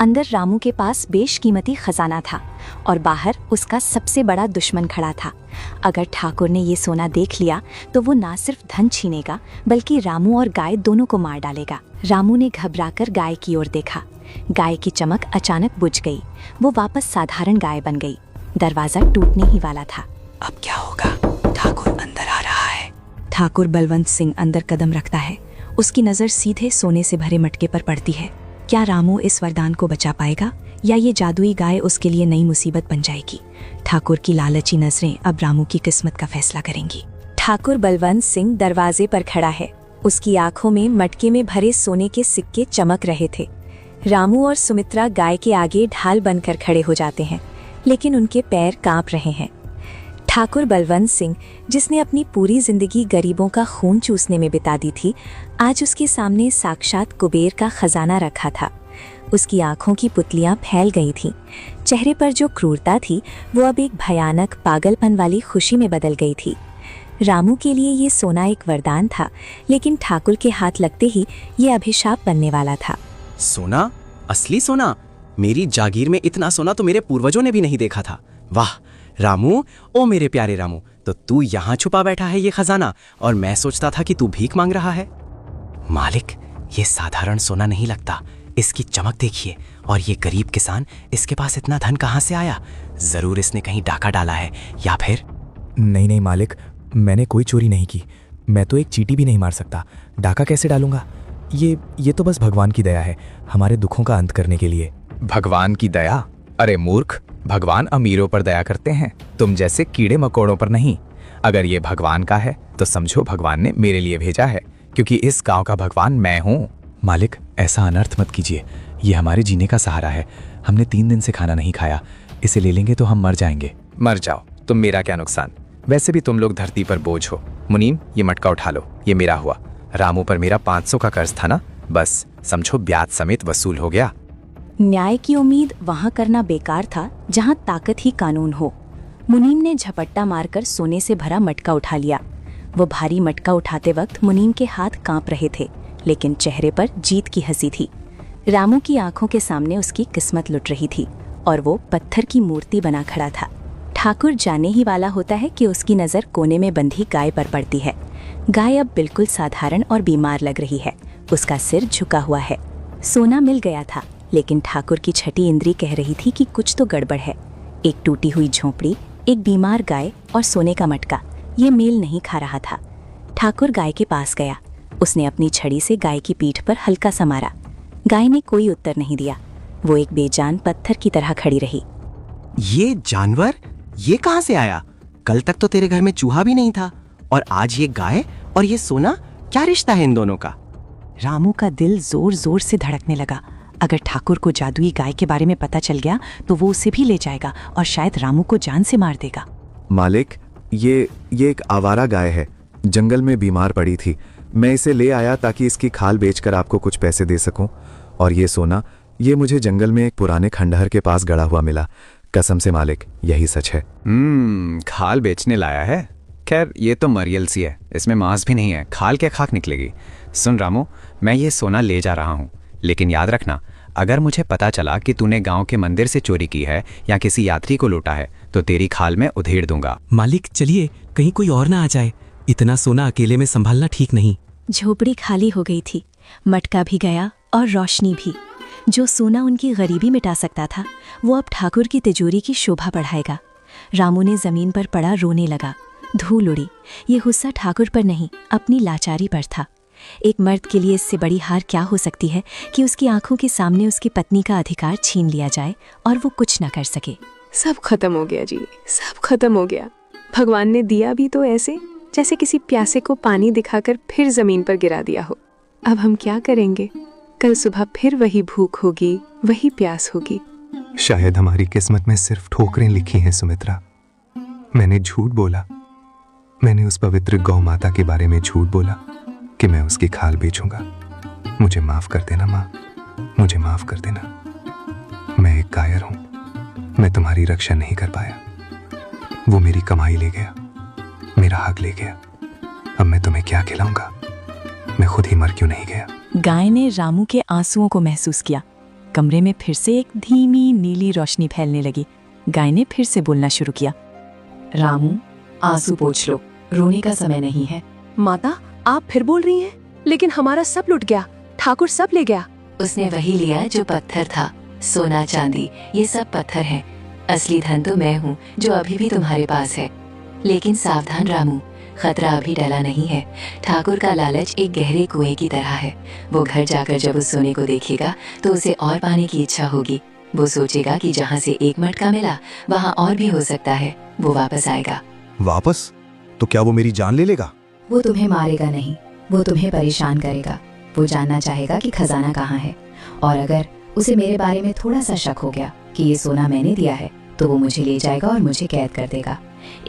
अंदर रामू के पास बेशकीमती खजाना था और बाहर उसका सबसे बड़ा दुश्मन खड़ा था। अगर ठाकुर ने ये सोना देख लिया तो वो ना सिर्फ धन छीनेगा बल्कि रामू और गाय दोनों को मार डालेगा। रामू ने घबराकर गाय की ओर देखा। गाय की चमक अचानक बुझ गई। वो वापस साधारण गाय बन गई। दरवाजा टूटने ही वाला था। अब क्या होगा? ठाकुर अंदर आ रहा है। ठाकुर बलवंत सिंह अंदर कदम रखता है। उसकी नजर सीधे सोने से भरे मटके पर पड़ती है। क्या रामू इस वरदान को बचा पाएगा या ये जादुई गाय उसके लिए नई मुसीबत बन जाएगी? ठाकुर की लालची नजरें अब रामू की किस्मत का फैसला करेंगी। ठाकुर बलवंत सिंह दरवाजे पर खड़ा है। उसकी आंखों में मटके में भरे सोने के सिक्के चमक रहे थे। रामू और सुमित्रा गाय के आगे ढाल बनकर खड़े हो जाते हैं, लेकिन उनके पैर कांप रहे हैं। ठाकुर बलवंत सिंह, जिसने अपनी पूरी जिंदगी गरीबों का खून चूसने में बिता दी थी, आज उसके सामने साक्षात कुबेर का खजाना रखा था। उसकी आंखों की पुतलियां फैल गई थीं। चेहरे पर जो क्रूरता थी वो अब एक भयानक पागलपन वाली खुशी में बदल गई थी। रामू के लिए ये सोना एक वरदान था, लेकिन ठाकुर के हाथ लगते ही ये अभिशाप बनने वाला था। सोना? असली सोना? मेरी जागीर में इतना सोना तो मेरे पूर्वजों ने भी नहीं देखा था। वाह रामू, ओ मेरे प्यारे रामू, तो तू यहाँ छुपा बैठा है ये खजाना, और मैं सोचता था कि तू भीख मांग रहा है। मालिक, ये साधारण सोना नहीं लगता। इसकी चमक देखिए, और ये गरीब किसान, इसके पास इतना धन कहाँ से आया? जरूर इसने कहीं डाका डाला है, या फिर? नहीं मालिक, मैंने कोई चोरी नहीं की। मैं तो एक चींटी भी नहीं मार सकता। डाका कैसे डालूंगा? ये तो बस भगवान की दया है, हमारे दुखों का अंत करने के लिए। भगवान की दया? अरे मूर्ख, भगवान अमीरों पर दया करते हैं, तुम जैसे कीड़े मकोड़ों पर नहीं। अगर ये भगवान का है तो समझो भगवान ने मेरे लिए भेजा है, क्योंकि इस गांव का भगवान मैं हूँ। मालिक, ऐसा अनर्थ मत कीजिए। ये हमारे जीने का सहारा है। हमने 3 दिन से खाना नहीं खाया। इसे ले लेंगे तो हम मर जाएंगे। मर जाओ, तुम मेरा क्या नुकसान। वैसे भी तुम लोग धरती पर बोझ हो। मुनीम, ये मटका उठा लो, ये मेरा हुआ। रामू पर मेरा 500 का कर्ज था ना, बस समझो ब्याज समेत वसूल हो गया। न्याय की उम्मीद वहां करना बेकार था जहां ताकत ही कानून हो। मुनीम ने झपट्टा मारकर सोने से भरा मटका उठा लिया। वो भारी मटका उठाते वक्त मुनीम के हाथ कांप रहे थे, लेकिन चेहरे पर जीत की हंसी थी। रामू की आंखों के सामने उसकी किस्मत लुट रही थी और वो पत्थर की मूर्ति बना खड़ा था। ठाकुर जाने ही वाला होता है कि उसकी नज़र कोने में बंधी गाय पर पड़ती है। गाय अब बिल्कुल साधारण और बीमार लग रही है। उसका सिर झुका हुआ है। सोना मिल गया था, लेकिन ठाकुर की छठी इंद्री कह रही थी कि कुछ तो गड़बड़ है। एक टूटी हुई झोंपड़ी, एक बीमार गाय और सोने का मटका, ये मेल नहीं खा रहा था। ठाकुर गाय के पास गया। उसने अपनी छड़ी से गाय की पीठ पर हल्का सा मारा। गाय ने कोई उत्तर नहीं दिया। वो एक बेजान पत्थर की तरह खड़ी रही। ये जानवर, ये कहाँ से आया? कल तक तो तेरे घर में चूहा भी नहीं था, और आज ये गाय और ये सोना, क्या रिश्ता है इन दोनों का? रामू का दिल जोर जोर से धड़कने लगा। अगर ठाकुर को जादुई गाय के बारे में पता चल गया तो वो उसे भी ले जाएगा और शायद रामू को जान से मार देगा। मालिक, ये एक आवारा गाय है, जंगल में बीमार पड़ी थी। मैं इसे ले आया ताकि इसकी खाल बेचकर आपको कुछ पैसे दे सकूं। और ये सोना, ये मुझे जंगल में एक पुराने खंडहर के पास गड़ा हुआ मिला। कसम से मालिक, यही सच है। खाल बेचने लाया है? खैर, ये तो मरियल सी है, इसमें मांस भी नहीं है, खाल क्या खाक निकलेगी। सुन रामू, मैं ये सोना ले जा रहा हूँ, लेकिन याद रखना, अगर मुझे पता चला कि तूने गांव के मंदिर से चोरी की है या किसी यात्री को लूटा है तो तेरी खाल में उधेड़ दूंगा। मालिक, चलिए, कहीं कोई और ना आ जाए। इतना सोना अकेले में संभालना ठीक नहीं। झोपड़ी खाली हो गई थी, मटका भी गया और रोशनी भी। जो सोना उनकी गरीबी मिटा सकता था, वो अब ठाकुर की तिजोरी की शोभा बढ़ाएगा। रामू ने जमीन पर पड़ा रोने लगा। धूल उड़ी। ये गुस्सा ठाकुर पर नहीं, अपनी लाचारी पर था। एक मर्द के लिए इससे बड़ी हार क्या हो सकती है कि उसकी आंखों के सामने उसकी पत्नी का अधिकार छीन लिया जाए और वो कुछ न कर सके। सब खत्म हो गया जी, सब खत्म हो गया। भगवान ने दिया भी तो ऐसे जैसे किसी प्यासे को पानी दिखाकर फिर जमीन पर गिरा दिया हो। अब हम क्या करेंगे? कल सुबह फिर वही भूख होगी, वही प्यास होगी। शायद हमारी किस्मत में सिर्फ ठोकरें लिखी हैं सुमित्रा। मैंने झूठ बोला। मैंने उस पवित्र गौ माता के बारे में झूठ बोला कि मैं उसकी खाल बेचूंगा। मुझे माफ कर देना माँ, मुझे माफ कर देना। मैं एक कायर हूं, मैं तुम्हारी रक्षा नहीं कर पाया। वो मेरी कमाई ले गया, मेरा हक ले गया। अब मैं तुम्हें क्या खिलाऊंगा? मैं खुद ही मर क्यों नहीं गया? गाय ने रामू के आंसुओं को महसूस किया। कमरे में फिर से एक धीमी नीली रोशनी फैलने लगी। गाय ने फिर से बोलना शुरू किया। रामू, आंसू पोंछ लो, रोने का समय नहीं है। माता, आप फिर बोल रही हैं? लेकिन हमारा सब लुट गया, ठाकुर सब ले गया। उसने वही लिया जो पत्थर था। सोना चांदी ये सब पत्थर है, असली धन तो मैं हूँ जो अभी भी तुम्हारे पास है। लेकिन सावधान रामू, खतरा अभी टला नहीं है। ठाकुर का लालच एक गहरे कुएं की तरह है। वो घर जाकर जब उस सोने को देखेगा तो उसे और पाने की इच्छा होगी। वो सोचेगा कि जहाँ से एक मटका मिला वहाँ और भी हो सकता है। वो वापस आएगा। वापस? तो क्या वो मेरी जान ले लेगा? वो तुम्हें मारेगा नहीं, वो तुम्हें परेशान करेगा। वो जानना चाहेगा कि खजाना कहाँ है, और अगर उसे मेरे बारे में थोड़ा सा शक हो गया कि ये सोना मैंने दिया है तो वो मुझे ले जाएगा और मुझे कैद कर देगा।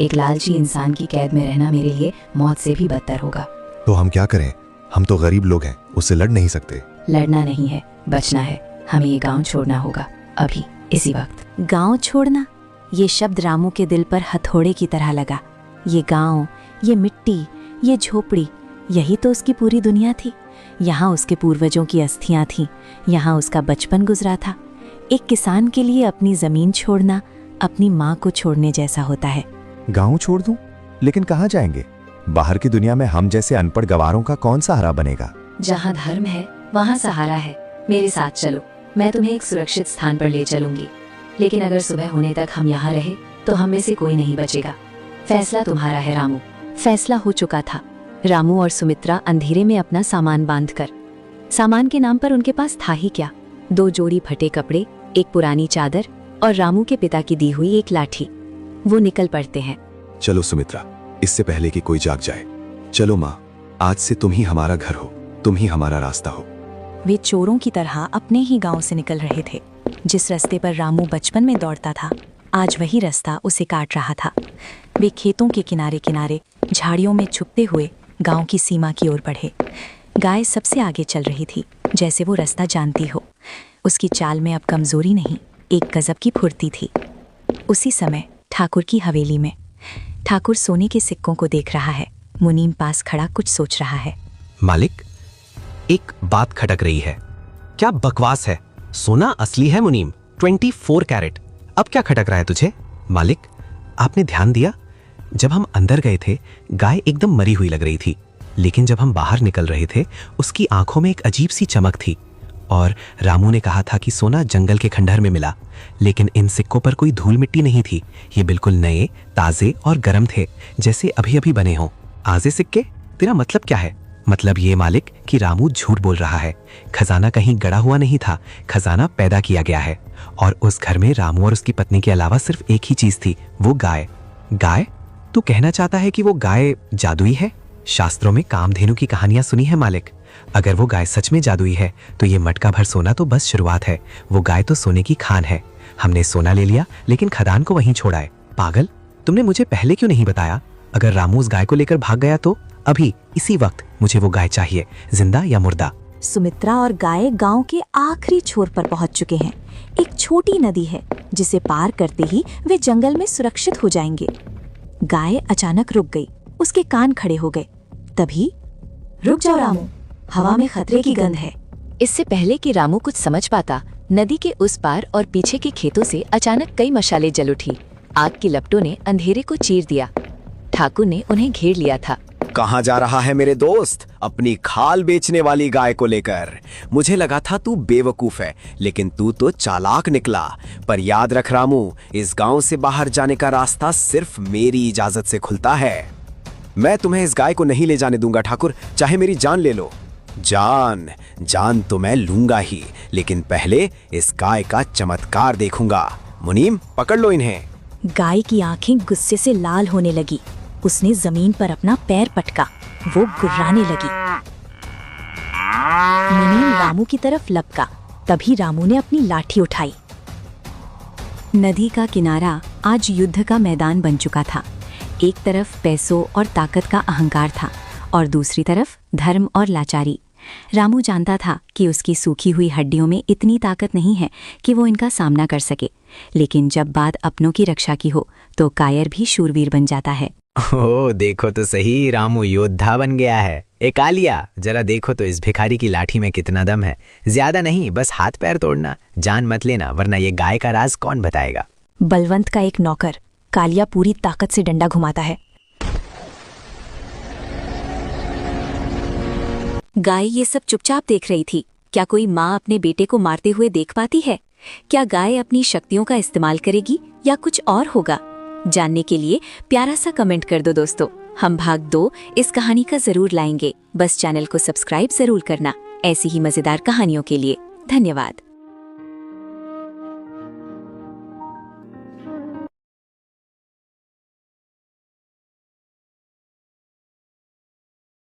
एक लालची इंसान की कैद में रहना मेरे लिए मौत से भी बदतर होगा। तो हम क्या करें? हम तो गरीब लोग हैं, उससे लड़ नहीं सकते। लड़ना नहीं है, बचना है। हमें ये गांव छोड़ना होगा, अभी इसी वक्त। गांव छोड़ना? ये शब्द रामू के दिल पर हथौड़े की तरह लगा। ये गांव, ये मिट्टी, ये झोपड़ी, यही तो उसकी पूरी दुनिया थी। यहाँ उसके पूर्वजों की अस्थियां थीं, यहाँ उसका बचपन गुजरा था। एक किसान के लिए अपनी जमीन छोड़ना अपनी माँ को छोड़ने जैसा होता है। गांव छोड़ दूं? लेकिन कहाँ जाएंगे? बाहर की दुनिया में हम जैसे अनपढ़ गवारों का कौन सहारा बनेगा? जहाँ धर्म है वहाँ सहारा है। मेरे साथ चलो, मैं तुम्हें एक सुरक्षित स्थान पर ले चलूंगी। लेकिन अगर सुबह होने तक हम यहाँ रहे तो हम में से कोई नहीं बचेगा। फैसला तुम्हारा है रामू। फैसला हो चुका था। रामू और सुमित्रा अंधेरे में अपना सामान बांधकर, सामान के नाम पर उनके पास था ही क्या, 2 जोड़ी फटे कपड़े, एक पुरानी चादर और रामू के पिता की दी हुई एक लाठी, वो निकल पड़ते हैं। चलो सुमित्रा, इससे पहले कि कोई जाग जाए। चलो माँ, आज से तुम ही हमारा घर हो, तुम ही हमारा रास्ता हो। वे चोरों की तरह अपने ही गांव से निकल रहे थे। जिस रास्ते पर रामू बचपन में दौड़ता था, आज वही रास्ता उसे काट रहा था। वे खेतों के किनारे किनारे झाड़ियों में छुपते हुए गांव की सीमा की ओर बढ़े। गाय सबसे आगे चल रही थी, जैसे वो रास्ता जानती हो। उसकी चाल में अब कमजोरी नहीं, एक गजब की फुर्ती थी। उसी समय ठाकुर की हवेली में ठाकुर सोने के सिक्कों को देख रहा है। मुनीम पास खड़ा कुछ सोच रहा है। मालिक, एक बात खटक रही है। क्या बकवास है? सोना असली है मुनीम, 24 कैरेट। अब क्या खटक रहा है तुझे? मालिक, आपने ध्यान दिया? जब हम अंदर गए थे गाय एकदम मरी हुई लग रही थी, लेकिन जब हम बाहर निकल रहे थे उसकी आंखों में एक अजीब सी चमक थी। और रामू ने कहा था कि सोना जंगल के खंडहर में मिला, लेकिन इन सिक्कों पर कोई धूल मिट्टी नहीं थी। ये बिल्कुल नए, ताजे और गर्म थे, जैसे अभी अभी बने हों। आजे सिक्के? तेरा मतलब क्या है? मतलब ये मालिक कि रामू झूठ बोल रहा है। खजाना कहीं गड़ा हुआ नहीं था, खजाना पैदा किया गया है। और उस घर में रामू और उसकी पत्नी के अलावा सिर्फ एक ही चीज थी, वो गाय। गाय? तू कहना चाहता है कि वो गाय जादुई है? शास्त्रों में कामधेनु की कहानियां सुनी है मालिक। अगर वो गाय सच में जादुई है तो ये मटका भर सोना तो बस शुरुआत है। वो गाय तो सोने की खान है। हमने सोना ले लिया लेकिन खदान को वहीं छोड़ा है। पागल, तुमने मुझे पहले क्यों नहीं बताया? अगर रामू उस गाय को लेकर भाग गया तो अभी इसी वक्त मुझे वो गाय चाहिए, जिंदा या मुर्दा। सुमित्रा और गाय गांव के आखिरी छोर पर पहुंच चुके हैं। एक छोटी नदी है जिसे पार करते ही वे जंगल में सुरक्षित हो जाएंगे। गाय अचानक रुक गई, उसके कान खड़े हो गए। तभी, रुक जाओ रामू, हवा में खतरे की गंध है। इससे पहले कि रामू कुछ समझ पाता, नदी के उस पार और पीछे के खेतों से अचानक कई मशालें जल उठी। आग की लपटों ने अंधेरे को चीर दिया। ठाकुर ने उन्हें घेर लिया था। कहाँ जा रहा है मेरे दोस्त, अपनी खाल बेचने वाली गाय को लेकर? मुझे लगा था तू बेवकूफ है, लेकिन तू तो चालाक निकला। पर याद रख रामू, इस गांव से बाहर जाने का रास्ता सिर्फ मेरी इजाजत से खुलता है। मैं तुम्हें इस गाय को नहीं ले जाने दूंगा ठाकुर, चाहे मेरी जान ले लो। जान तो मैं लूंगा ही, लेकिन पहले इस गाय का चमत्कार देखूंगा। मुनीम, पकड़ लो इन्हें। गाय की आंखें गुस्से से लाल होने लगी। उसने जमीन पर अपना पैर पटका, वो गुर्राने लगी। मुनीम रामू की तरफ लपका। तभी रामू ने अपनी लाठी उठाई। नदी का किनारा आज युद्ध का मैदान बन चुका था। एक तरफ पैसों और ताकत का अहंकार था और दूसरी तरफ धर्म और लाचारी। रामू जानता था कि उसकी सूखी हुई हड्डियों में इतनी ताकत नहीं है कि वो इनका सामना कर सके, लेकिन जब बात अपनों की रक्षा की हो तो कायर भी शूरवीर बन जाता है। ओह, देखो तो सही, रामू योद्धा बन गया है। ए कालिया, जरा देखो तो इस भिखारी की लाठी में कितना दम है। ज्यादा नहीं, बस हाथ पैर तोड़ना, जान मत लेना, वरना ये गाय का राज कौन बताएगा। बलवंत का एक नौकर कालिया पूरी ताकत से डंडा घुमाता है। गाय ये सब चुपचाप देख रही थी। क्या कोई माँ अपने बेटे को मारते हुए देख पाती है? क्या गाय अपनी शक्तियों का इस्तेमाल करेगी या कुछ और होगा? जानने के लिए प्यारा सा कमेंट कर दो दोस्तों। हम भाग 2 इस कहानी का जरूर लाएंगे। बस चैनल को सब्सक्राइब जरूर करना ऐसी ही मजेदार कहानियों के लिए। धन्यवाद।